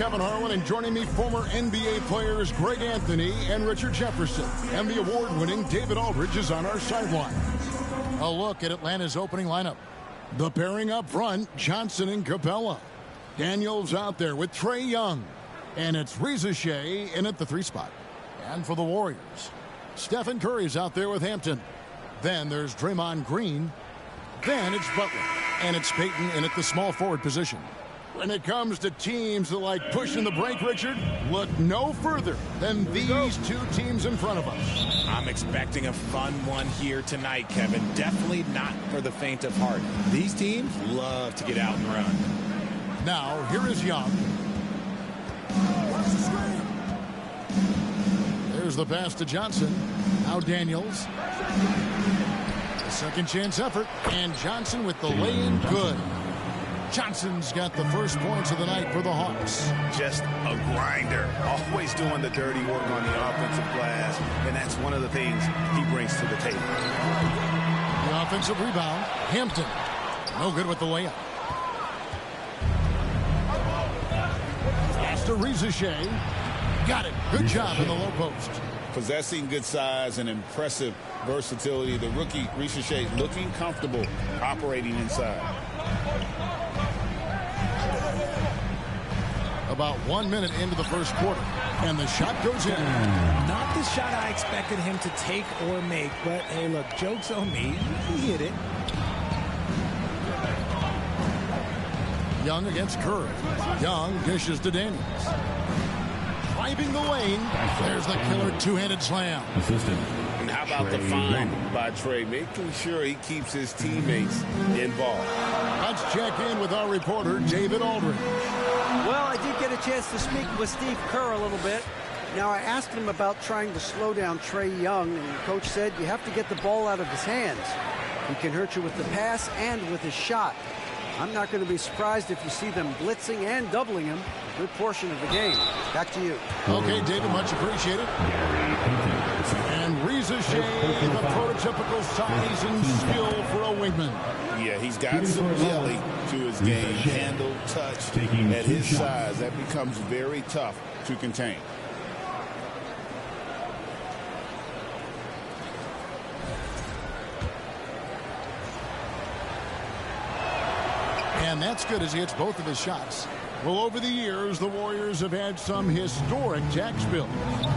Kevin Harlan, and joining me, former NBA players Greg Anthony and Richard Jefferson. And the award-winning David Aldridge is on our sideline. A look at Atlanta's opening lineup. The pairing up front, Johnson and Capella. Daniels out there with Trae Young. And it's Reza Shea in at the 3 spot. And for the Warriors, Stephen Curry's out there with Hampton. Then there's Draymond Green. Then it's Butler. And it's Payton in at the small forward position. When it comes to teams that like pushing the break, Richard, look no further than these two teams in front of us. I'm expecting a fun one here tonight, Kevin. Definitely not for the faint of heart. These teams love to get out and run. Now, here is Young. There's the pass to Johnson. Now Daniels. A second chance effort. And Johnson with the lay-in good. Johnson's got the first points of the night for the Hawks. Just a grinder. Always doing the dirty work on the offensive glass. And that's one of the things he brings to the table. The offensive rebound. Hampton. No good with the layup. Pass to Reza Shea. Got it. Good job in the low post. Possessing good size and impressive versatility. The rookie, Reza Shea, looking comfortable operating inside. About 1 minute into the first quarter, and the shot goes in. Not the shot I expected him to take or make, but hey, look, joke's on me. He hit it. Young against Curry. Young dishes to Daniels. Driving the lane. There's the killer two-handed slam. And how about the find by Trae, making sure he keeps his teammates involved. Let's check in with our reporter, David Aldridge. Well, I did get a chance to speak with Steve Kerr a little bit. Now, I asked him about trying to slow down Trae Young, and the coach said you have to get the ball out of his hands. He can hurt you with the pass and with his shot. I'm not going to be surprised if you see them blitzing and doubling him a good portion of the game. Back to you. Okay, David, much appreciated. And Reza Shea, the prototypical size and skill for a wingman. Yeah, he's got some jelly to his game. Handle, touch. At his size, that becomes very tough to contain. And that's good as he hits both of his shots. Well, over the years, the Warriors have had some historic tax bills.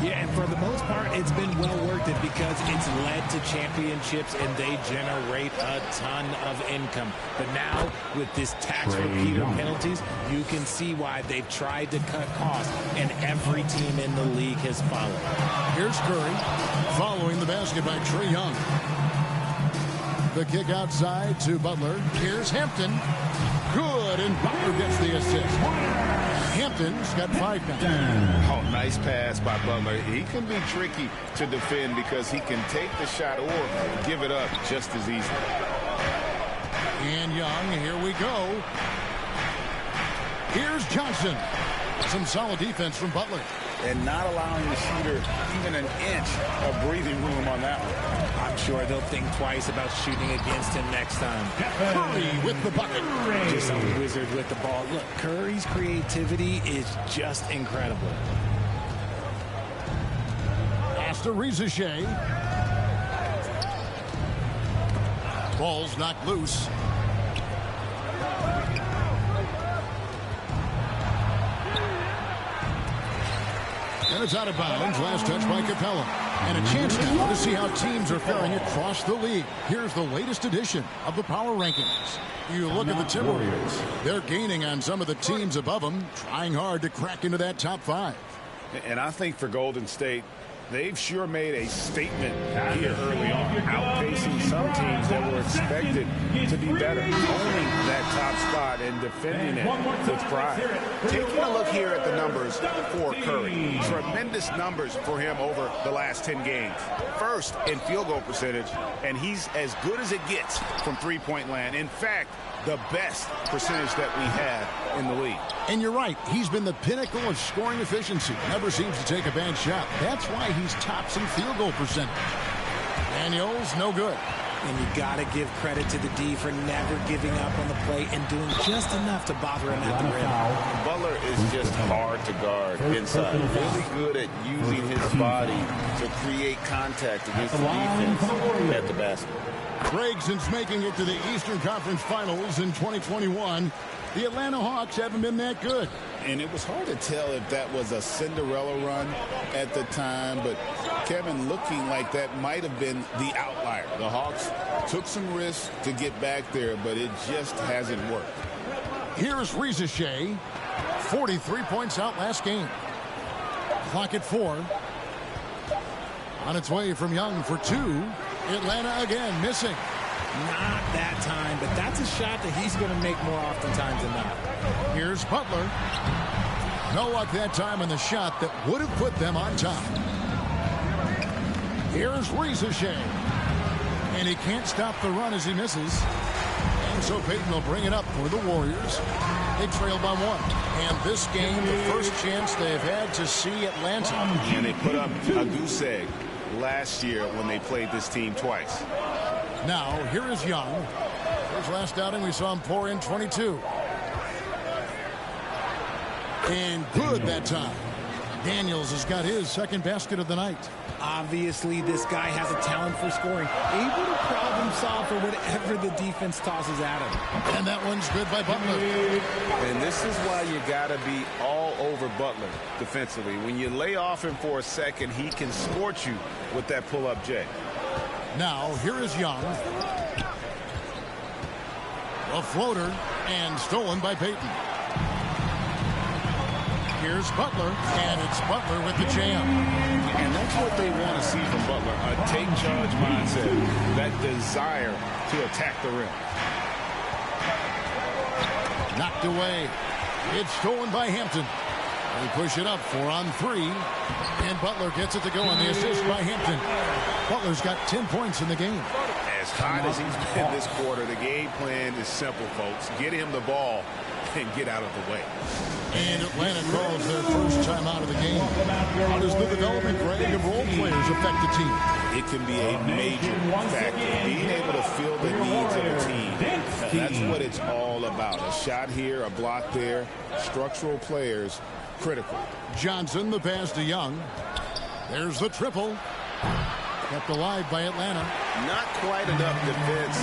Yeah, and for the most part, it's been well worth it because it's led to championships and they generate a ton of income. But now, with this tax repeater penalties, you can see why they've tried to cut costs, and every team in the league has followed. Here's Curry, following the basket by Trae Young. The kick outside to Butler. Here's Hampton. Good, and Butler gets the assist. Hampton's got 5 now. Oh, nice pass by Butler. He can be tricky to defend because he can take the shot or give it up just as easily. And Young, here we go. Here's Johnson. Some solid defense from Butler. And not allowing the shooter even an inch of breathing room on that one. I'm sure they'll think twice about shooting against him next time. Curry with the bucket. Just a wizard with the ball. Look, Curry's creativity is just incredible. Pass to Reza Shea. Ball's knocked loose. And it's out of bounds. Last touch by Capella. And a chance now to see how teams are faring across the league. Here's the latest edition of the power rankings. You look at the Timberwolves. They're gaining on some of the teams above them, trying hard to crack into that top 5. And I think for Golden State, they've sure made a statement here early on, outpacing some teams that were expected to be better, owning that top spot and defending it with pride. Taking a look here at the numbers for Curry. Tremendous numbers for him over the last 10 games. First in field goal percentage, and he's as good as it gets from three-point land. In fact, the best percentage that we have in the league. And you're right. He's been the pinnacle of scoring efficiency. Never seems to take a bad shot. That's why he's tops in field goal percentage. Daniels, no good. And you got to give credit to the D for never giving up on the play and doing just enough to bother him at the rim. Butler is just hard to guard inside. Really good at using his body to create contact against the defense at the basket. Since making it to the Eastern Conference Finals in 2021, the Atlanta Hawks haven't been that good. And it was hard to tell if that was a Cinderella run at the time, but Kevin, looking like that might have been the outlier. The Hawks took some risks to get back there, but it just hasn't worked. Here's Reza, 43 points out last game. Clock at 4. On its way from Young for 2. Atlanta again missing. Not that time, but that's a shot that he's going to make more oftentimes than not. Here's Butler. No luck that time on the shot that would have put them on top. Here's Reza, and he can't stop the run as he misses. And so Payton will bring it up for the Warriors. They trail by 1. And this game, the first chance they've had to see Atlanta. And they put up a goose egg last year when they played this team twice. Now, here is Young. His last outing, we saw him pour in 22. And good that time. Daniels has got his second basket of the night. Obviously, this guy has a talent for scoring. Able to problem solve for whatever the defense tosses at him. And that one's good by Butler. And this is why you got to be all over Butler defensively. When you lay off him for a second, he can scorch you with that pull-up J. Now, here is Young. A floater, and stolen by Payton. Here's Butler, and it's Butler with the jam. And that's what they want to see from Butler, a take-charge mindset, that desire to attack the rim. Knocked away. It's stolen by Hampton. They push it up 4 on 3. And Butler gets it to go on the assist by Hampton. Butler's got 10 points in the game. As hot as he's been this quarter, the game plan is simple, folks. Get him the ball and get out of the way. And Atlanta calls their first time out of the game. How does the development, Greg, of role players affect the team? It can be a major factor. Being able to fill the needs of the team. That's what it's all about. A shot here, a block there. Structural players, critical. Johnson, the pass to Young. There's the triple. Kept alive by Atlanta. Not quite enough defense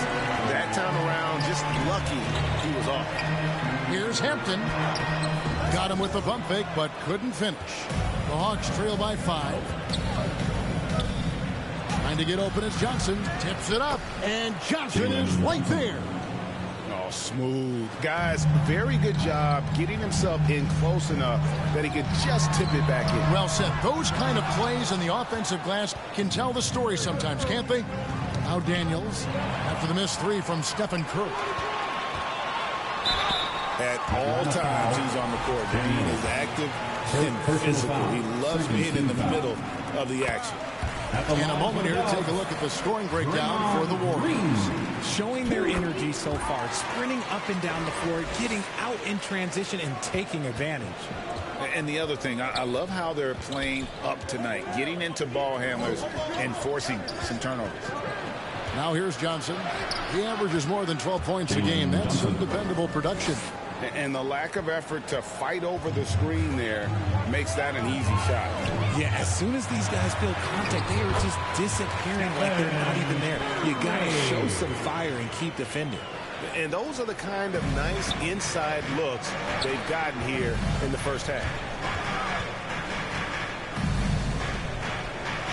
that time around. Just lucky he was off. Here's Hampton. Got him with the pump fake, but couldn't finish. The Hawks trail by 5. Trying to get open is Johnson. Tips it up, and Johnson is right there. Oh, smooth. Guys, very good job getting himself in close enough that he could just tip it back in. Well said. Those kind of plays in the offensive glass can tell the story sometimes, can't they? Now Daniels, after the missed 3 from Stephen Curry. At all times, he's on the court. Being as active and physical. He loves being in the middle of the action. In a moment here, take a look at the scoring breakdown for the Warriors. Showing their energy so far, sprinting up and down the floor, getting out in transition and taking advantage. And the other thing, I love how they're playing up tonight, getting into ball handlers and forcing some turnovers. Now here's Johnson. He averages more than 12 points a game. That's some dependable production. And the lack of effort to fight over the screen there makes that an easy shot. Yeah, as soon as these guys feel contact, they are just disappearing like they're not even there. You got to show some fire and keep defending. And those are the kind of nice inside looks they've gotten here in the first half.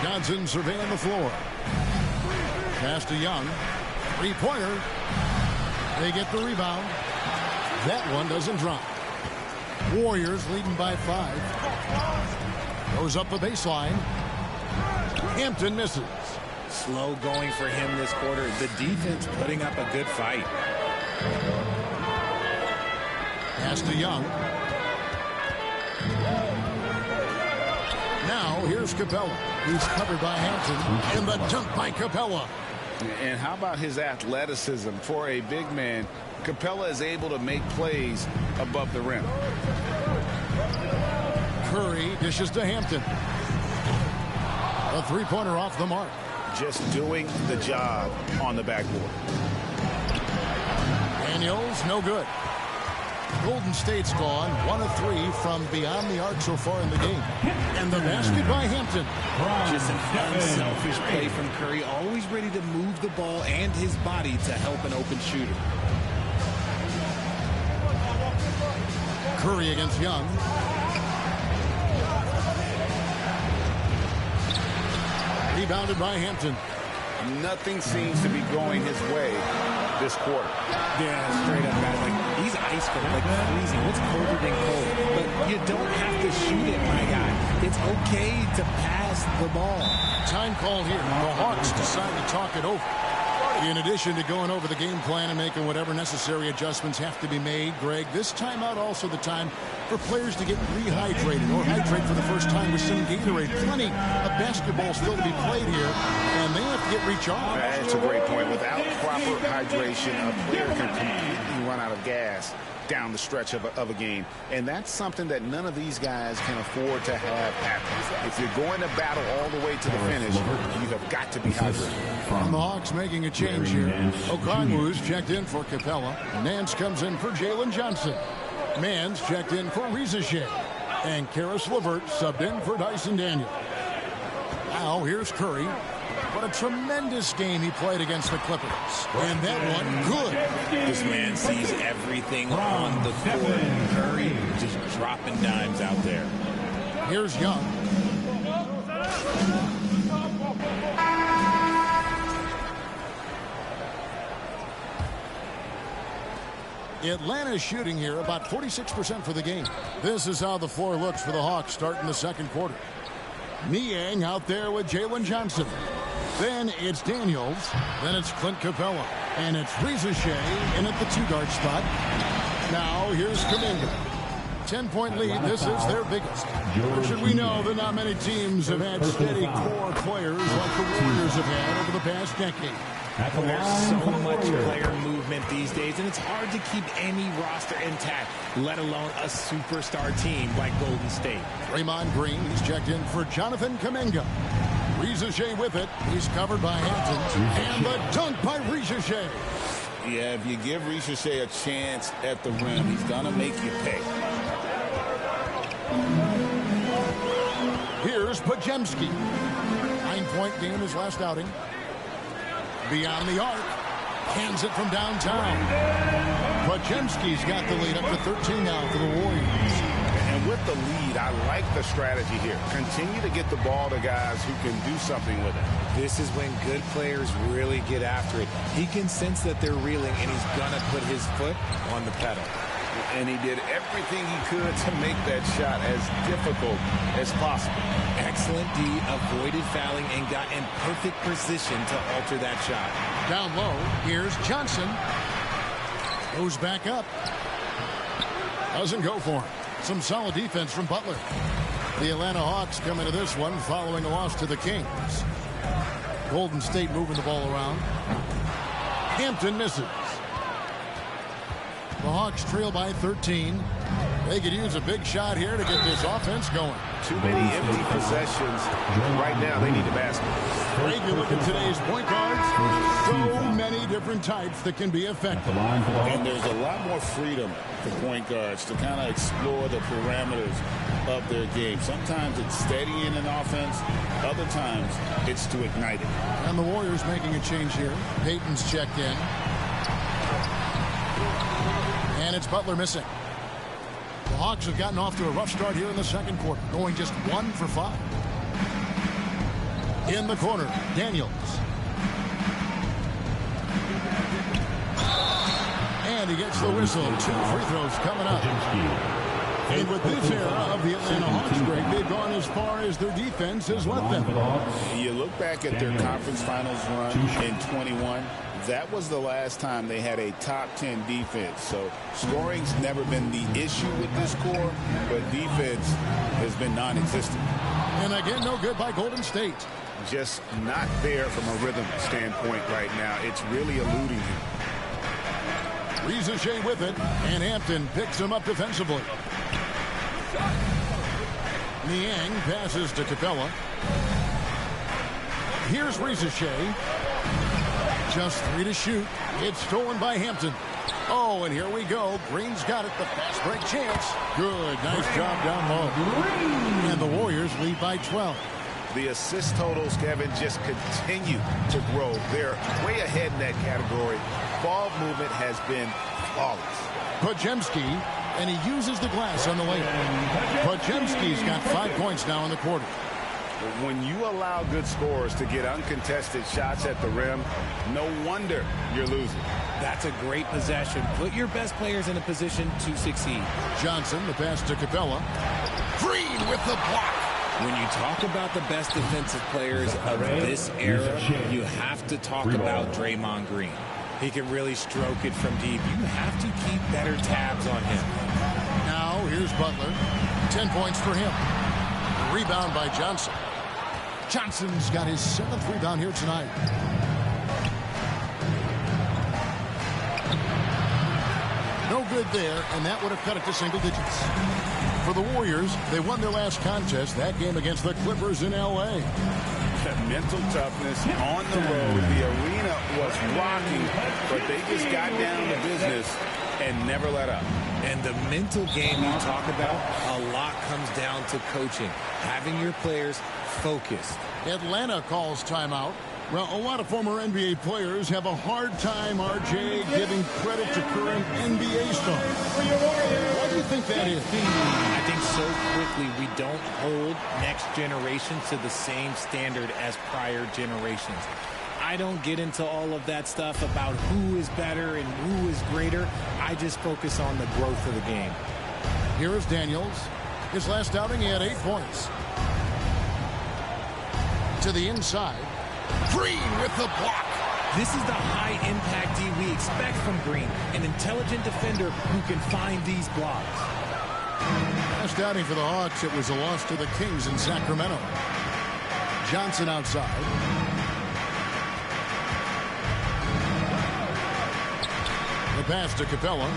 Johnson surveying the floor. Pass to Young. 3-pointer. They get the rebound. That one doesn't drop. Warriors leading by 5. Goes up the baseline. Hampton misses. Slow going for him this quarter. The defense putting up a good fight. Pass to Young. Now here's Capella, who's covered by Hampton, and the dunk by Capella. And how about his athleticism for a big man? Capella is able to make plays above the rim. Curry dishes to Hampton. A 3-pointer off the mark. just doing the job on the backboard. Daniels, no good. Golden State's gone 1 of 3 from beyond the arc so far in the game. And the basket by Hampton. Just an unselfish play from Curry, always ready to move the ball and his body to help an open shooter. Curry against Young. Rebounded by Hampton. Nothing seems to be going his way this quarter. Yeah, straight up, guys. Like, he's ice cold, like freezing. What's colder than cold? But you don't have to shoot it, my guy. It's okay to pass the ball. Time called here. The Hawks decide to talk it over. In addition to going over the game plan and making whatever necessary adjustments have to be made, Greg, this timeout also the time for players to get rehydrated or hydrate for the first time with some Gatorade. Plenty of basketball still to be played here, and they have to get recharged. That's a great point. Without proper hydration, a player can completely run out of gas down the stretch of a game. And that's something that none of these guys can afford to have happen. If you're going to battle all the way to the finish, you have got to be hydrated. And the Hawks making a change here. Okongwu's checked in for Capella. Nance comes in for Jalen Johnson. Mann's checked in for Rizachet. And Karis LeVert subbed in for Dyson Daniel. Now here's Curry. What a tremendous game he played against the Clippers. And that one, good. This man sees everything on the court. Curry just dropping dimes out there. Here's Young. Atlanta's shooting here about 46% for the game. This is how the floor looks for the Hawks starting the second quarter. Niang out there with Jalen Johnson. Then it's Daniels. Then it's Clint Capella. And it's Rizachet in at the 2-guard spot. Now here's Kuminga. 10-point lead. This is their biggest. Or should we know that not many teams have had steady core players like the Warriors have had over the past decade. There's so much player movement these days, and it's hard to keep any roster intact, let alone a superstar team like Golden State. Draymond Green, he's checked in for Jonathan Kuminga. Rizachet with it. He's covered by Hampton. And the dunk by Rizachet. Yeah, if you give Rizachet a chance at the rim, he's going to make you pay. Here's Podziemski. 9-point game his last outing. Beyond the arc. Hands it from downtown. Podziemski's got the lead up to 13 now for the Warriors. And with the lead, I like the strategy here. Continue to get the ball to guys who can do something with it. This is when good players really get after it. He can sense that they're reeling, and he's going to put his foot on the pedal. And he did everything he could to make that shot as difficult as possible. Excellent D, avoided fouling, and got in perfect position to alter that shot. Down low, here's Johnson. Goes back up. Doesn't go for him. Some solid defense from Butler. The Atlanta Hawks come into this one following a loss to the Kings. Golden State moving the ball around. Hampton misses. The Hawks trail by 13. They could use a big shot here to get this offense going. Too many empty possessions. Right now, they need a basket. Greg, you look at today's point guards. So many different types that can be effective. And there's a lot more freedom for point guards to kind of explore the parameters of their game. Sometimes it's steadying an offense. Other times, it's to ignite it. And the Warriors making a change here. Payton's checked in. And it's Butler missing. The Hawks have gotten off to a rough start here in the second quarter, going just 1 for 5. In the corner, Daniels. And he gets the whistle. 2 free throws coming up. And with this era of the Atlanta Hawks, Greg, they've gone as far as their defense has let them. You look back at their conference finals run in 21. That was the last time they had a top 10 defense. So scoring's never been the issue with this core, but defense has been non-existent. And again, no good by Golden State. Just not there from a rhythm standpoint right now. It's really eluding him. Rizachet with it, and Hampton picks him up defensively. Niang passes to Capella. Here's Ricochet. Just 3 to shoot. It's stolen by Hampton. Oh, and here we go. Green's got it. The fast break chance. Good. Nice job down low. And the Warriors lead by 12. The assist totals, Kevin, just continue to grow. They're way ahead in that category. Ball movement has been flawless. Podziemski, and he uses the glass on the layup. Podziemski's got 5 points now in the quarter. When you allow good scorers to get uncontested shots at the rim, no wonder you're losing. That's a great possession. Put your best players in a position to succeed. Johnson, the pass to Capella. Green with the block. When you talk about the best defensive players of this era, you have to talk about Draymond Green. He can really stroke it from deep. You have to keep better tabs on him. Now, here's Butler. 10 points for him. Rebound by Johnson. Johnson's got his 7th rebound here tonight. No good there, and that would have cut it to single digits. For the Warriors, they won their last contest, that game against the Clippers in L.A. Mental toughness on the road. The arena was rocking, but they just got down to business and never let up. And the mental game you talk about, a lot comes down to coaching, having your players focused. Atlanta calls timeout. Well, a lot of former NBA players have a hard time, RJ, giving credit to current NBA stars. Why do you think that is? I think so quickly we don't hold next generation to the same standard as prior generations. I don't get into all of that stuff about who is better and who is greater. I just focus on the growth of the game. Here is Daniels. His last outing, he had 8 points. To the inside. Green with the block. This is the high-impact D we expect from Green, an intelligent defender who can find these blocks. Last outing for the Hawks, it was a loss to the Kings in Sacramento. Johnson outside. The pass to Capella.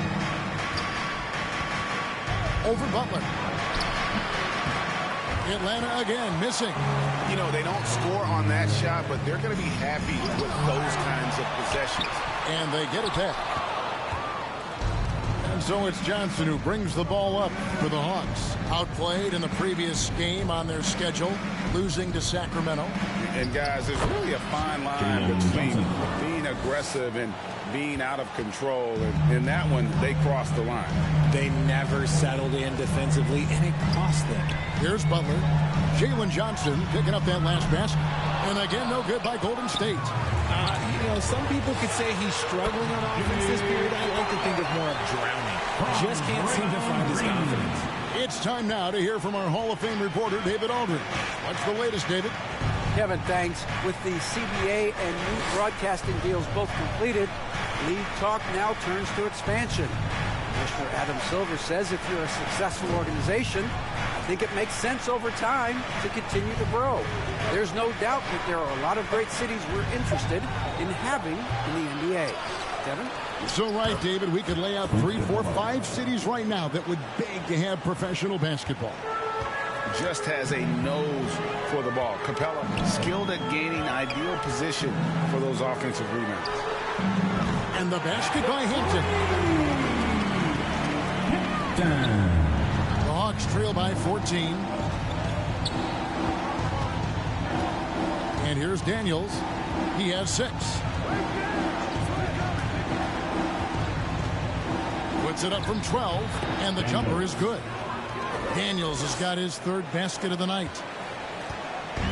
Over Butler. Atlanta again missing. You know, they don't score on that shot, but they're going to be happy with those kinds of possessions. And they get it back. And so it's Johnson who brings the ball up for the Hawks. Outplayed in the previous game on their schedule, losing to Sacramento. And guys, there's really a fine line between being aggressive and being out of control. And in that one, they crossed the line. They never settled in defensively, and it cost them. Here's Butler. Jalen Johnson picking up that last basket. And again, no good by Golden State. You know, some people could say he's struggling on offense this period. I like to think of more of drowning. Just can't seem to find his confidence. It's time now to hear from our Hall of Fame reporter, David Aldridge. What's the latest, David? Kevin, thanks. With the CBA and new broadcasting deals both completed, league talk now turns to expansion. Commissioner Adam Silver says if you're a successful organization, I think it makes sense over time to continue to grow. There's no doubt that there are a lot of great cities we're interested in having in the NBA. Kevin? So right, David, we could lay out 3, 4, 5 cities right now that would beg to have professional basketball. Just has a nose for the ball. Capella, skilled at gaining ideal position for those offensive rebounds. And the basket by Hampton. The Hawks trail by 14. And here's Daniels. He has 6. Puts it up from 12, and the jumper is good. Daniels has got his 3rd basket of the night.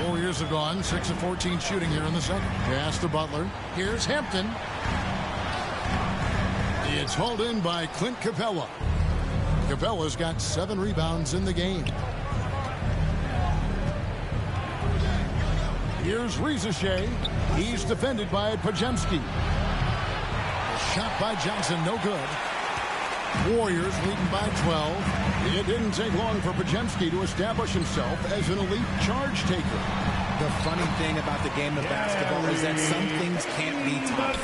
Warriors have gone 6 of 14 shooting here in the second. Pass to Butler. Here's Hampton. It's hauled in by Clint Capella. Capella's got 7 rebounds in the game. Here's Ricochet. He's defended by Podziemski. Shot by Johnson, no good. Warriors leading by 12. It didn't take long for Podziemski to establish himself as an elite charge taker. The funny thing about the game of basketball is that some things can't be taught.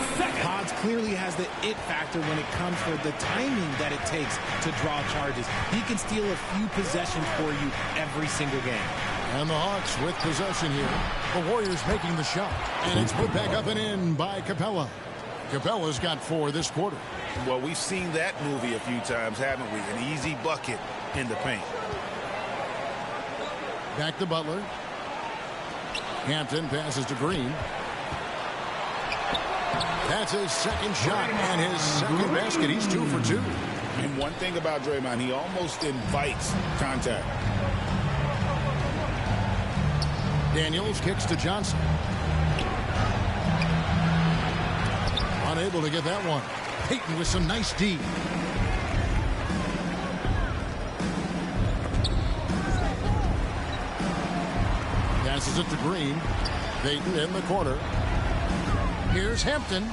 Pods clearly has the it factor when it comes for the timing that it takes to draw charges. He can steal a few possessions for you every single game. And the Hawks with possession here. The Warriors making the shot. And it's put back up and in by Capella. Capella's got 4 this quarter. Well, we've seen that movie a few times, haven't we? An easy bucket in the paint. Back to Butler. Hampton passes to Green. That's his second shot and his second basket. He's 2 for 2. And one thing about Draymond, he almost invites contact. Daniels kicks to Johnson. Unable to get that one. Payton with some nice D. Passes it to Green. Payton in the corner. Here's Hampton.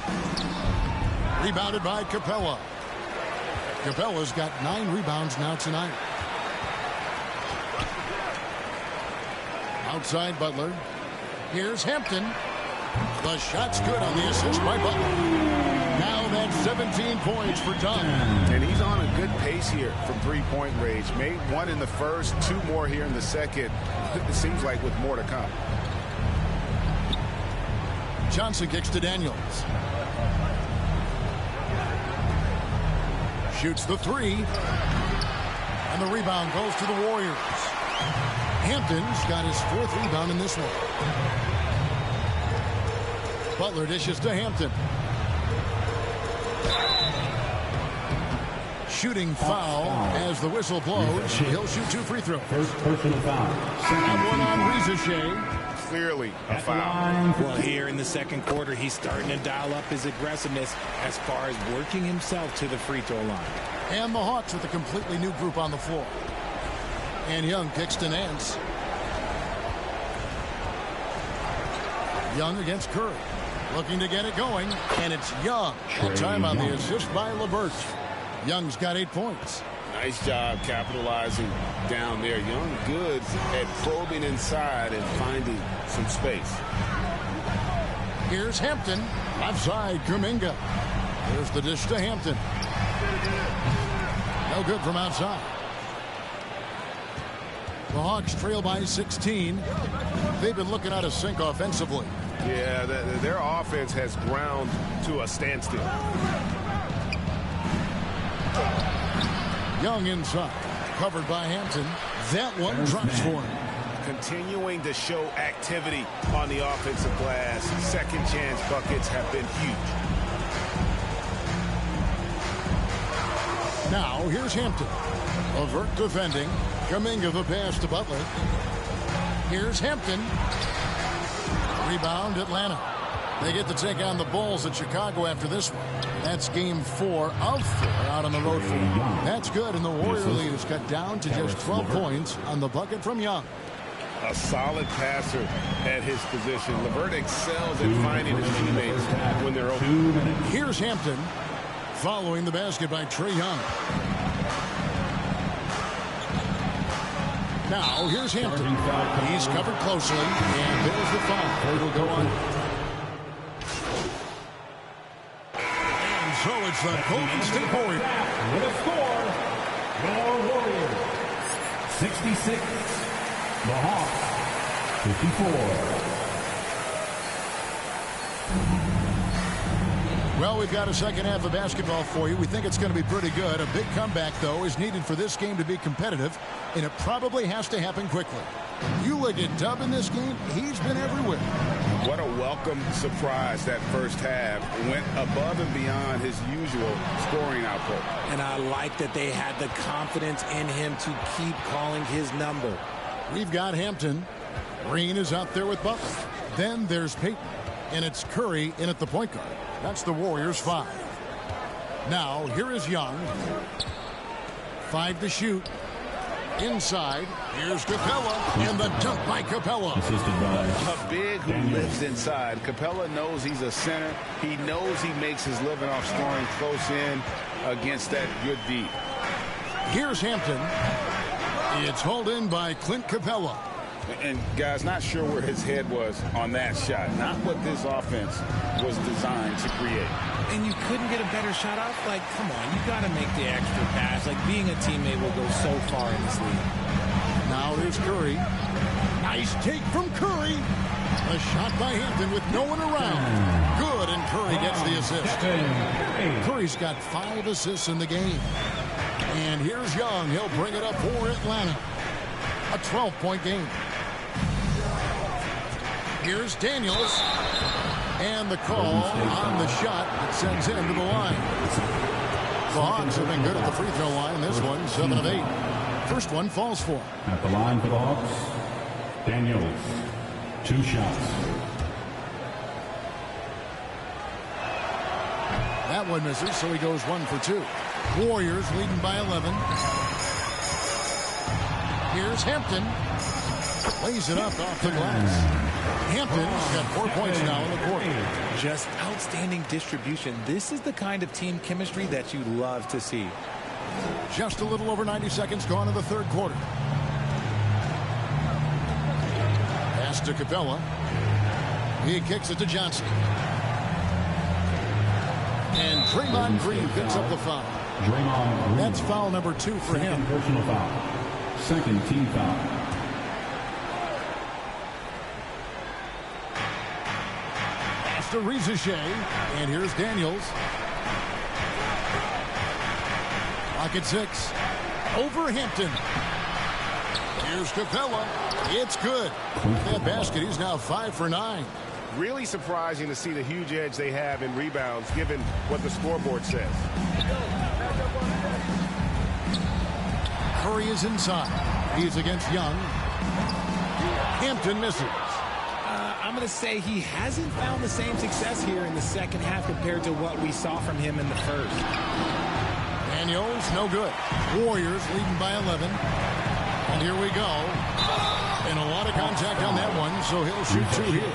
Rebounded by Capella. Capella's got 9 rebounds now tonight. Outside Butler. Here's Hampton. The shot's good on the assist by Butler. Now that's 17 points for Dunn. And he's on a good pace here from three-point range. Made 1 in the first, 2 more here in the second. It seems like with more to come. Johnson kicks to Daniels. Shoots the 3. And the rebound goes to the Warriors. Hampton's got his 4th rebound in this one. Butler dishes to Hampton. Shooting foul as the whistle blows. He'll shoot 2 free throws. First personal foul. That one on Rizichet. Clearly a foul. Well, here in the second quarter, he's starting to dial up his aggressiveness as far as working himself to the free throw line. And the Hawks with a completely new group on the floor. And Young kicks to Nance. Young against Curry. Looking to get it going. And it's Young. That time on the assist by LeVert. Young's got 8 points. Nice job capitalizing down there. Young good at probing inside and finding some space. Here's Hampton. Offside, Kuminga. There's the dish to Hampton. No good from outside. The Hawks trail by 16. They've been looking out of sync offensively. Yeah, their offense has ground to a standstill. Young inside. Covered by Hampton. That one drops for him. Continuing to show activity on the offensive glass. Second chance buckets have been huge. Now, here's Hampton. LeVert defending. Kuminga the pass to Butler. Here's Hampton. Rebound, Atlanta. They get to take on the Bulls at Chicago after this one. That's game 4 of 4 out on the road for them. That's good, and the Warrior lead is cut down to just 12 points on the bucket from Young. A solid passer at his position. LeVert excels at finding his teammates when they're open. Here's Hampton following the basket by Trae Young. Now, here's Hampton. He's covered closely, and there's the foul. It'll go on. And so it's the Golden State Warriors. With a score, your Warriors 66, the Hawks 54. Well, we've got a second half of basketball for you. We think it's going to be pretty good. A big comeback, though, is needed for this game to be competitive, and it probably has to happen quickly. You look at Dub in this game, he's been everywhere. What a welcome surprise that first half. Went above and beyond his usual scoring output. And I like that they had the confidence in him to keep calling his number. We've got Hampton. Green is out there with Butler. Then there's Payton, and it's Curry in at the point guard. That's the Warriors' 5. Now, here is Young. 5 to shoot. Inside, here's Capella, and the dunk by Capella. Assisted by A big who lives inside. Capella knows he's a center. He knows he makes his living off scoring close in against that good D. Here's Hampton. It's hauled in by Clint Capella. And, guys, not sure where his head was on that shot. Not what this offense was designed to create. And you couldn't get a better shot off? Like, come on, you got to make the extra pass. Like, being a teammate will go so far in this league. Now there's Curry. Nice take from Curry. A shot by Hampton with no one around. Good, and Curry gets the assist. Curry's got 5 assists in the game. And here's Young. He'll bring it up for Atlanta. A 12-point game. Here's Daniels. And the call on the shot that sends him to the line. The Hawks have been good at the free throw line. This one, 7 of 8. First one falls for him. At the line for the Hawks, Daniels. 2 shots. That one misses, so he goes 1 for 2. Warriors leading by 11. Here's Hampton. Lays it up off the glass. Hampton's got 4 points now in the quarter. Just outstanding distribution. This is the kind of team chemistry that you love to see. Just a little over 90 seconds gone in the third quarter. Pass to Capella. He kicks it to Johnson. And Draymond Green picks up the foul. Draymond Green. That's foul number 2 for him. Second personal foul. Second team foul. Pass to Rizichet. And here's Daniels. Clock at 6. Over Hampton. Here's Capella. It's good. That basket, he's now 5 for 9. Really surprising to see the huge edge they have in rebounds, given what the scoreboard says. Curry is inside. He's against Young. Hampton misses. I'm going to say he hasn't found the same success here in the second half compared to what we saw from him in the first. Daniels, no good. Warriors leading by 11. And here we go. And a lot of contact on that one, so he'll shoot 2 here.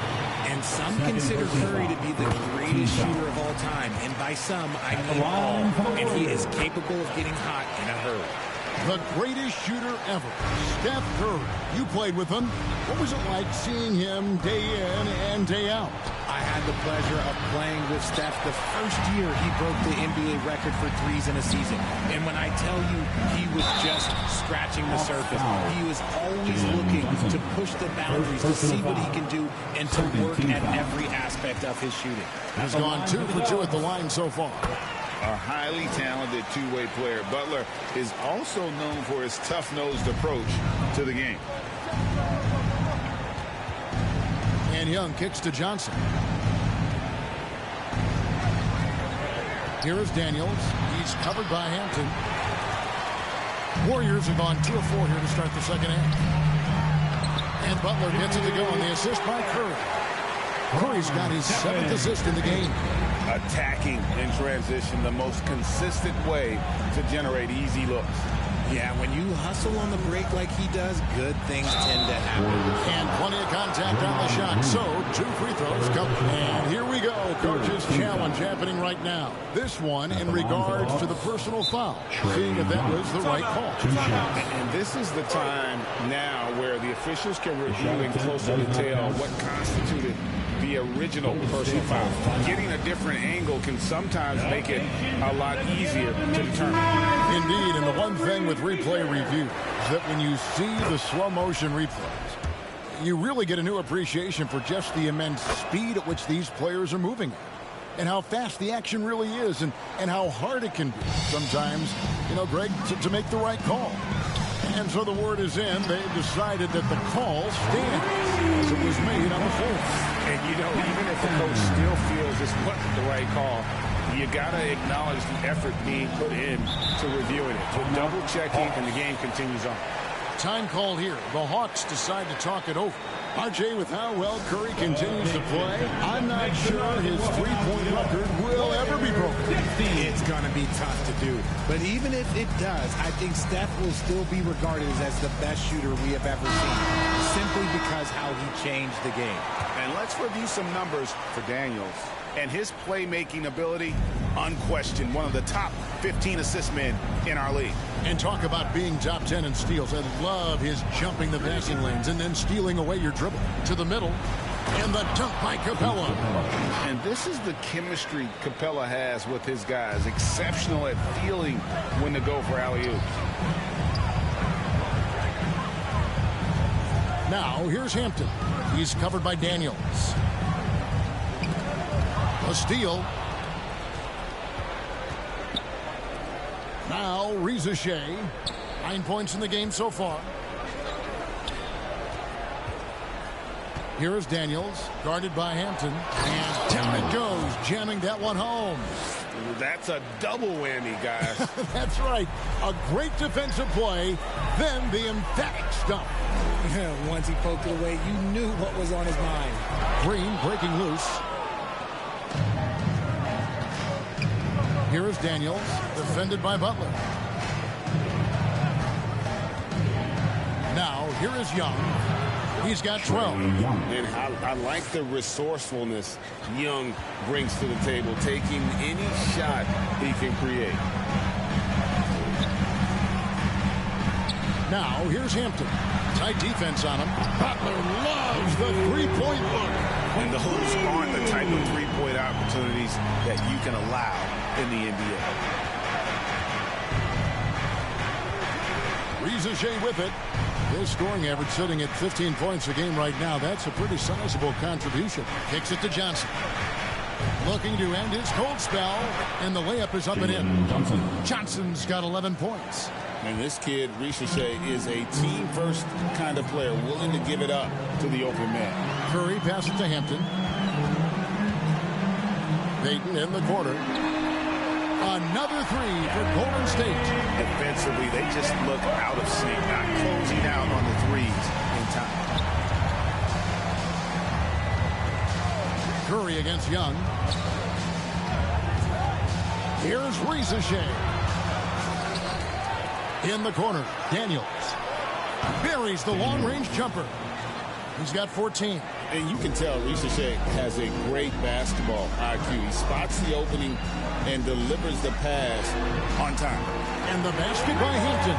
And some consider Curry to be the greatest shooter of all time. And by some, I mean all. And he is capable of getting hot in a hurry. The greatest shooter ever, Steph Curry. You played with him. What was it like seeing him day in and day out? I had the pleasure of playing with Steph the first year he broke the NBA record for threes in a season. And when I tell you he was just scratching the surface, he was always looking to push the boundaries, to see what he can do, and to work at every aspect of his shooting. He's gone 2 for 2 at the line so far. A highly talented two-way player. Butler is also known for his tough-nosed approach to the game. And Young kicks to Johnson. Here is Daniels. He's covered by Hampton. Warriors have gone 2 of 4 here to start the second half. And Butler gets it to go on the assist by Curry. Curry's got his 7th assist in the game. Attacking in transition, the most consistent way to generate easy looks. Yeah, when you hustle on the break like he does, good things tend to happen. And plenty of contact on the shot. So, 2 free throws come. And here we go. Coach's challenge happening right now. This one in regards to the personal foul. Seeing if that was the right call. And this is the time now where the officials can review in closer detail what constituted the original personal foul. Getting a different angle can sometimes make it a lot easier to determine. Indeed, and the one thing with replay review is that when you see the slow motion replays, you really get a new appreciation for just the immense speed at which these players are moving and how fast the action really is and how hard it can be sometimes, Greg, to make the right call. And so the word is in. They've decided that the call stands as it was made on the floor. And, even if the coach still feels this wasn't the right call, you got to acknowledge the effort being put in to reviewing it, to double-checking, and the game continues on. Time called here. The Hawks decide to talk it over. RJ, with how well Curry continues to play, I'm not sure his three-point record will ever be broken. It's going to be tough to do. But even if it does, I think Steph will still be regarded as the best shooter we have ever seen, simply because how he changed the game. And let's review some numbers for Daniels. And his playmaking ability, unquestioned, one of the top 15 assist men in our league. And talk about being top 10 in steals. I love his jumping the passing lanes and then stealing away your dribble to the middle. And the dunk by Capella. And this is the chemistry Capella has with his guys. Exceptional at feeling when to go for alley-oops. Now, here's Hampton. He's covered by Daniels. A steal. Now, Reza Shea. 9 points in the game so far. Here is Daniels, guarded by Hampton. And down it goes, jamming that one home. That's a double whammy, guys. That's right. A great defensive play, then the emphatic stuff. Once he poked it away, you knew what was on his mind. Green breaking loose. Here is Daniels, defended by Butler. Now, here is Young. He's got 12. And I like the resourcefulness Young brings to the table, taking any shot he can create. Now, here's Hampton. Tight defense on him. Butler loves the three-point look. And those aren't the type of three-point opportunities that you can allow in the NBA. Reza Shea with it. His scoring average sitting at 15 points a game right now. That's a pretty sizable contribution. Kicks it to Johnson. Looking to end his cold spell. And the layup is up and in. Johnson's got 11 points. And this kid, Reza Shea, is a team-first kind of player, willing to give it up to the open man. Curry passes to Hampton. Payton in the corner. Another three for Golden State. Defensively, they just look out of sync, not closing out on the threes in time. Curry against Young. Here's Reza Shea. In the corner, Daniels. Buries the long-range jumper. He's got 14. And you can tell Reza Shea has a great basketball IQ. He spots the opening and delivers the pass on time. And the basket by Hampton.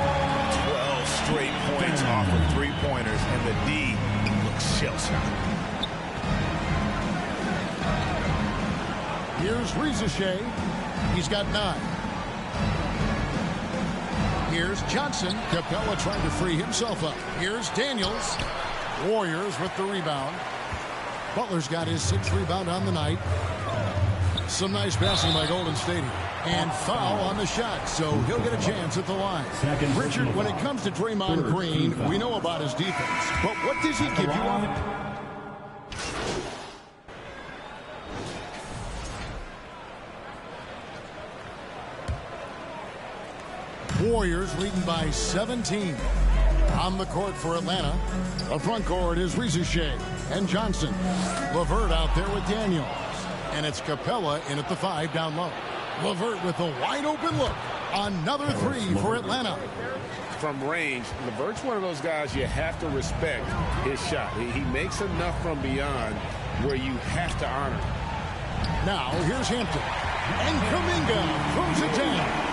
12 straight points off of three-pointers, and the D looks shell-shocked. Here's Reza Shea. He's got 9. Here's Johnson. Capella trying to free himself up. Here's Daniels. Warriors with the rebound. Butler's got his 6th rebound on the night. Some nice passing by Golden State. And foul on the shot, so he'll get a chance at the line. Richard, when it comes to Draymond Green, we know about his defense. But what does he give you on? Warriors leading by 17. On the court for Atlanta. The front court is Reza Shea and Johnson. LeVert out there with Daniels. And it's Capella in at the 5 down low. LeVert with a wide open look. Another three for Atlanta. From range, LeVert's one of those guys you have to respect his shot. He makes enough from beyond where you have to honor. Now here's Hampton. And Kuminga throws it down.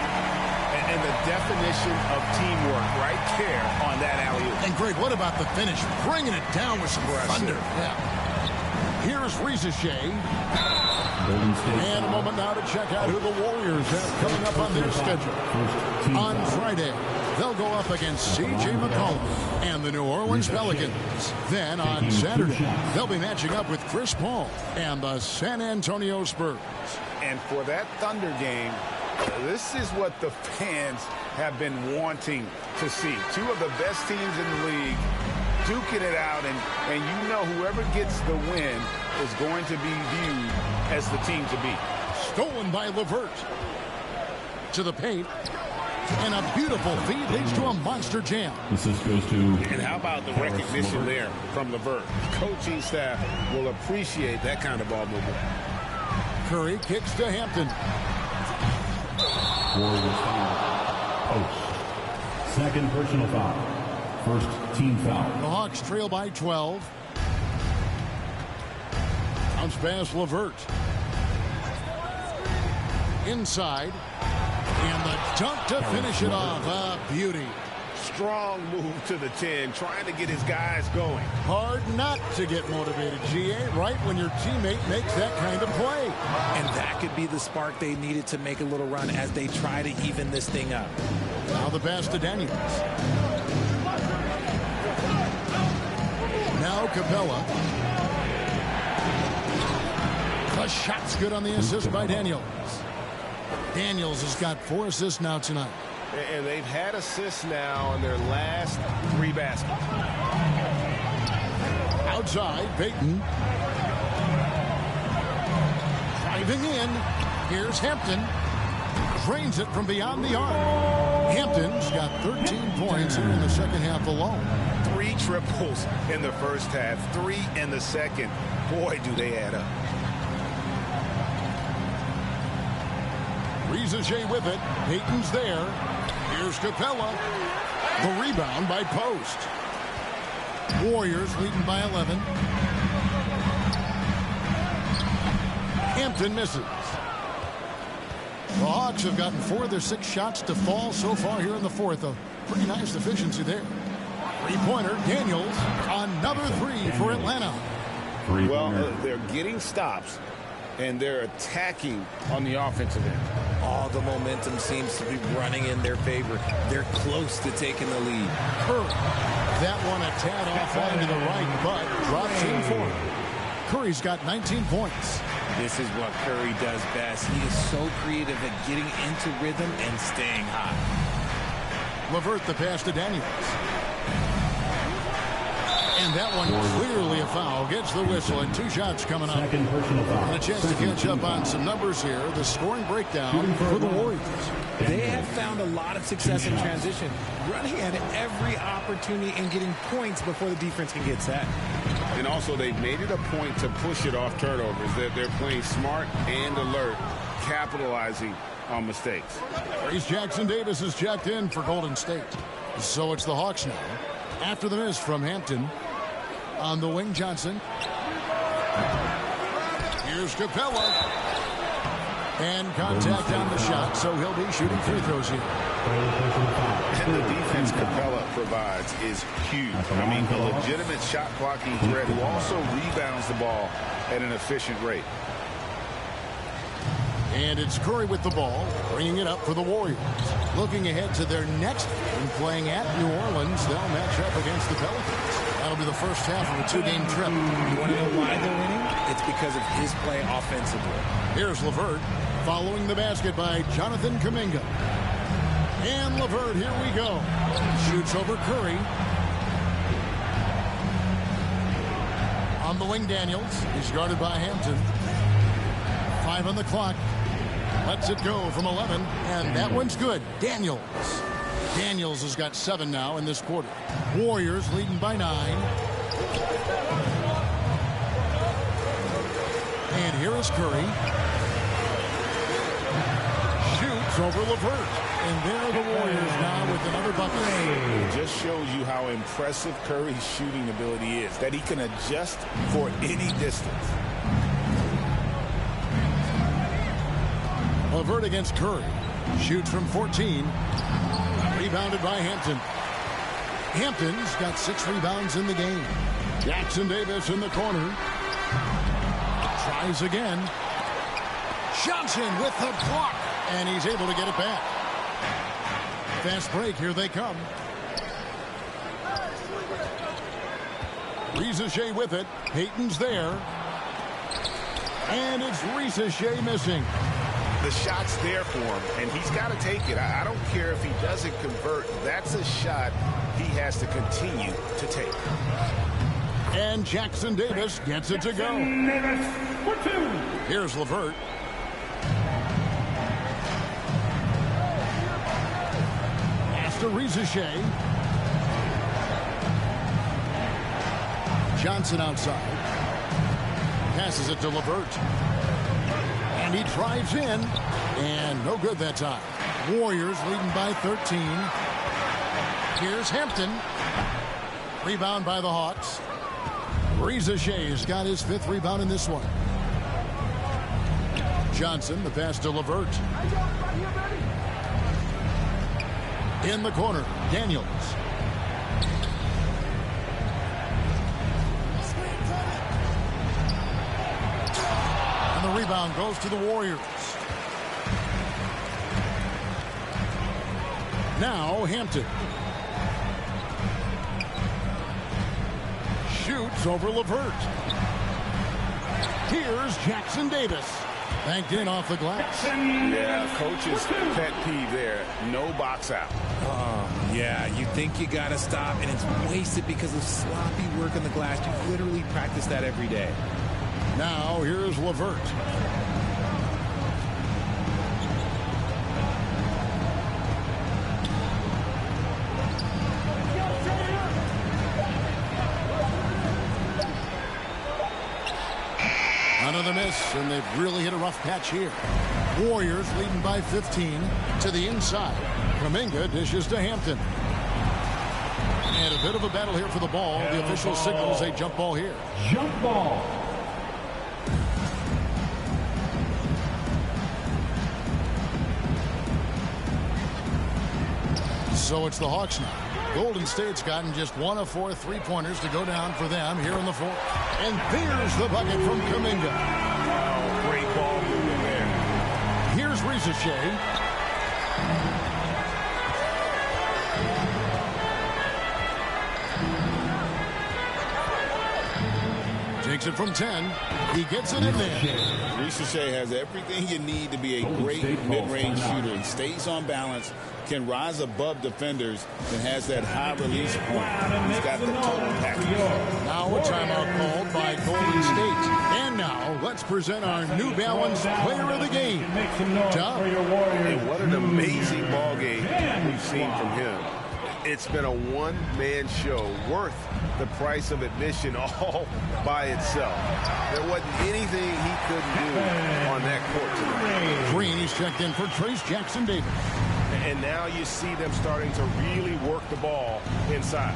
And the definition of teamwork right there on that alley-oop. And Greg, what about the finish? Bringing it down with some thunder. Yeah. Here's Reza Shea. And a moment now to check out who the Warriors have coming up on their schedule. On Friday, they'll go up against C.J. McCollum and the New Orleans Pelicans. Then on Saturday, they'll be matching up with Chris Paul and the San Antonio Spurs. And for that Thunder game, this is what the fans have been wanting to see. Two of the best teams in the league duking it out, and you know whoever gets the win is going to be viewed as the team to beat. Stolen by LeVert. To the paint. And a beautiful feed leads to a monster jam. Assist goes to... And how about the recognition there from LeVert? Coaching staff will appreciate that kind of ball movement. Curry kicks to Hampton. Warriors foul. Post. Second personal foul. First team foul. The Hawks trail by 12. Bounce pass LeVert. Inside. And the dunk to finish it off. A beauty. Strong move to the 10, trying to get his guys going. Hard not to get motivated, GA, right when your teammate makes that kind of play. And that could be the spark they needed to make a little run as they try to even this thing up. Now the pass to Daniels. Now Capella. The shot's good on the assist by Daniels. Daniels has got 4 assists now tonight. And they've had assists now on their last 3 baskets. Outside, Payton. Driving in. Here's Hampton. Drains it from beyond the arc. Hampton's got 13 points here in the second half alone. 3 triples in the first half, 3 in the second. Boy, do they add up. Rizajay with it. Payton's there. Here's Capella. The rebound by Post. Warriors leading by 11. Hampton misses. The Hawks have gotten 4 of their 6 shots to fall so far here in the fourth. A pretty nice efficiency there. Three-pointer, Daniels. Another 3 for Atlanta. Well, they're getting stops, and they're attacking on the offensive end. All the momentum seems to be running in their favor. They're close to taking the lead. Curry. That one a tad offline to the right, but drops in for him. Curry's got 19 points. This is what Curry does best. He is so creative at getting into rhythm and staying hot. LeVert the pass to Daniels. And that one clearly a foul. Gets the whistle and 2 shots coming up. And a chance to catch up on some numbers here. The scoring breakdown for the Warriors. They have found a lot of success in transition, running at every opportunity and getting points before the defense can get set. And also, they've made it a point to push it off turnovers. They're playing smart and alert, capitalizing on mistakes. Trace Jackson-Davis is checked in for Golden State. So it's the Hawks now. After the miss from Hampton. On the wing, Johnson. Here's Capella. And contact on the shot, so he'll be shooting free throws here. And the defense Capella provides is huge. I mean, a legitimate shot blocking threat who also rebounds the ball at an efficient rate. And it's Curry with the ball, bringing it up for the Warriors. Looking ahead to their next game, playing at New Orleans. They'll match up against the Pelicans. That'll be the first half of a 2-game trip. You want to know why they're winning? It's because of his play offensively. Here's LeVert, following the basket by Jonathan Kuminga. And LeVert, here we go. Shoots over Curry. On the wing, Daniels. He's guarded by Hampton. 5 on the clock. Lets it go from 11, and that one's good. Daniels. Daniels has got 7 now in this quarter. Warriors leading by 9. And here is Curry. Shoots over LeVert. And there are the Warriors now with another bucket. It just shows you how impressive Curry's shooting ability is, that he can adjust for any distance. LeVert against Curry. Shoots from 14. Rebounded by Hampton. Hampton's got 6 rebounds in the game. Jackson-Davis in the corner. Tries again. Johnson with the block. And he's able to get it back. Fast break. Here they come. Rizajay with it. Payton's there. And it's Rizajay missing. The shot's there for him, and he's got to take it. I don't care if he doesn't convert. That's a shot he has to continue to take. And Jackson-Davis gets it to go. Here's LeVert. Pass to Rizajay. Johnson outside. Passes it to LeVert. And he drives in, and no good that time. Warriors leading by 13. Here's Hampton. Rebound by the Hawks. Rizajay has got his 5th rebound in this one. Johnson, the pass to LeVert. In the corner, Daniels. The rebound goes to the Warriors. Now Hampton. shoots over Levert. Here's Jackson Davis. Banked in off the glass. Yeah, coach's pet peeve there. No box out. Yeah, you think you got to stop, and it's wasted because of sloppy work on the glass. You literally practice that every day. Now here's Levert. Another miss, and they've really hit a rough patch here. Warriors leading by 15 to the inside. Kuminga dishes to Hampton. And a bit of a battle here for the ball. The official signals a jump ball here. Jump ball. So it's the Hawks now. Golden State's gotten just 1 of 4 3-pointers to go down for them here in the fourth. And there's the bucket from Kuminga. Oh, great ball movement there. Here's Ricochet. Takes it from 10. He gets it in there. Ricochet has everything you need to be a great mid-range shooter. He stays on balance, can rise above defenders, and has that high release point. He's got the total package. Now a timeout called by Golden State. And now let's present our New Balance Player of the Game. Tom. And what an amazing ball game we've seen from him. It's been a one-man show worth the price of admission all by itself. There wasn't anything he couldn't do on that court tonight. Green is checked in for Trace Jackson Davis. And now you see them starting to really work the ball inside.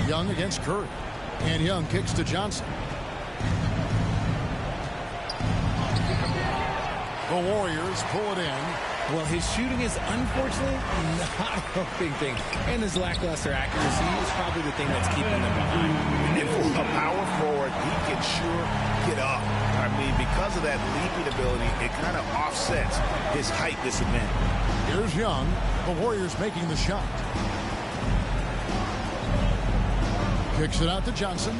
Young against Curry. And Young kicks to Johnson. The Warriors pull it in. Well, his shooting is unfortunately not a big thing. And his lackluster accuracy is probably the thing that's keeping them behind. And for a power forward, he can sure get up. I mean, because of that leaping ability, it kind of offsets his height disadvantage. Here's Young. The Warriors making the shot. Kicks it out to Johnson.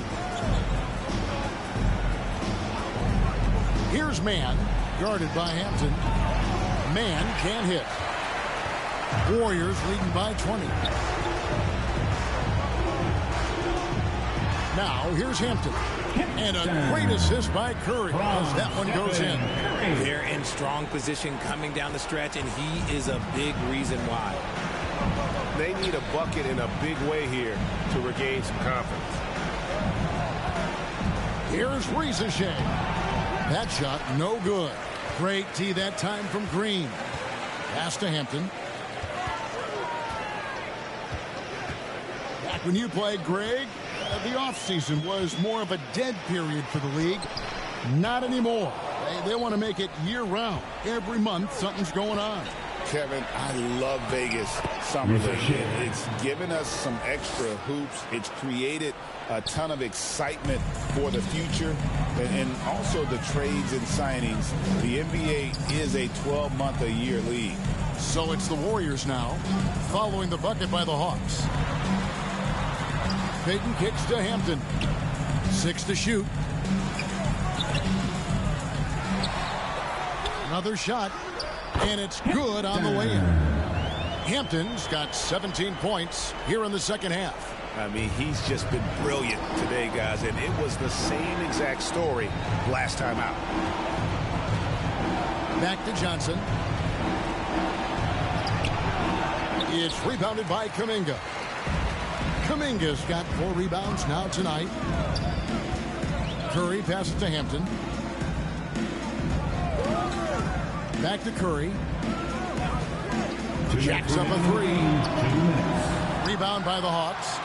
Here's Mann, guarded by Hampton. Mann can't hit. Warriors leading by 20. Now here's Hampton. And a great assist by Curry as that one goes in. They're in strong position coming down the stretch, and he is a big reason why. They need a bucket in a big way here to regain some confidence. Here's Ricochet. That shot no good. Great tee that time from Green. Pass to Hampton. Back when you played, Greg, the offseason was more of a dead period for the league. Not anymore. They want to make it year-round. Every month, something's going on. Kevin, I love Vegas Summer League. It's given us some extra hoops. It's created a ton of excitement for the future. And also the trades and signings. The NBA is a 12-month-a-year league. So it's the Warriors now, following the bucket by the Hawks. Payton kicks to Hampton. 6 to shoot. Another shot, and it's good on the way in. Hampton's got 17 points here in the second half. I mean, he's just been brilliant today, guys, and it was the same exact story last time out. Back to Johnson. It's rebounded by Kuminga. Kuminga's got 4 rebounds now tonight. Curry passes to Hampton. Back to Curry. Jacks up a 3. Rebound by the Hawks.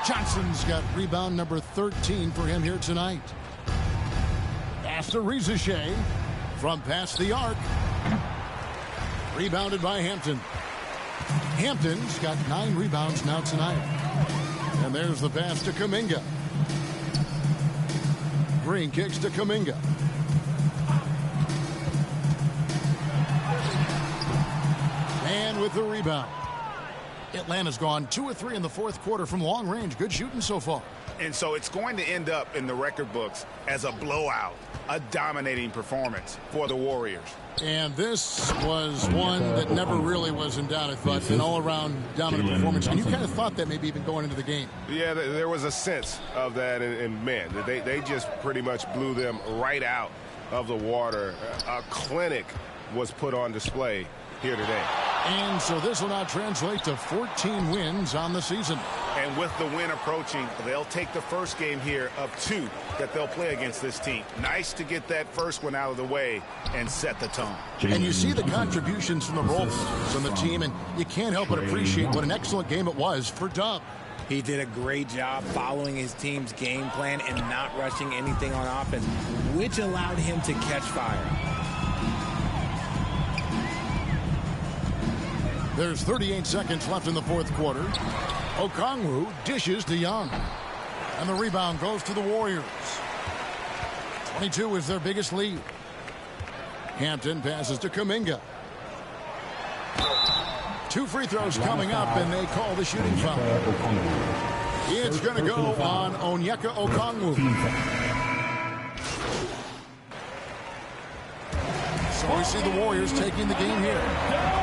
Johnson's got rebound number 13 for him here tonight. Pass to Ricochet from past the arc. Rebounded by Hampton. Hampton's got 9 rebounds now tonight. And there's the pass to Kuminga. Green kicks to Kuminga. And with the rebound. Atlanta's gone 2 of 3 in the fourth quarter from long range. Good shooting so far. And so it's going to end up in the record books as a blowout, a dominating performance for the Warriors. And this was one that never really was in doubt, I thought. An all-around dominant performance. And you kind of thought that maybe even going into the game. Yeah, there was a sense of that. And man, they just pretty much blew them right out of the water. A clinic was put on display here today. And so this will now translate to 14 wins on the season. And with the win approaching, they'll take the first game here of 2 that they'll play against this team. Nice to get that first one out of the way and set the tone. And you see the contributions from the role from the team, and you can't help but appreciate what an excellent game it was for Dub. He did a great job following his team's game plan and not rushing anything on offense, which allowed him to catch fire. There's 38 seconds left in the fourth quarter. Okongwu dishes to Young. And the rebound goes to the Warriors. 22 is their biggest lead. Hampton passes to Kuminga. 2 free throws coming up, and they call the shooting foul. It's going to go on Onyeka Okongwu. So we see the Warriors taking the game here.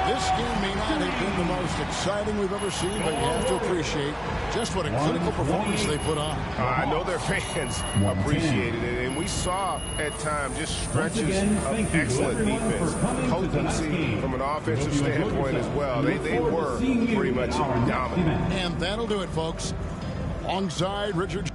This game may not have been the most exciting we've ever seen, but you have to appreciate just what a clinical performance they put on. I know their fans appreciated it, and we saw at times just stretches of excellent defense, potency from an offensive standpoint as well. They were pretty much dominant. And that'll do it, folks. Alongside Richard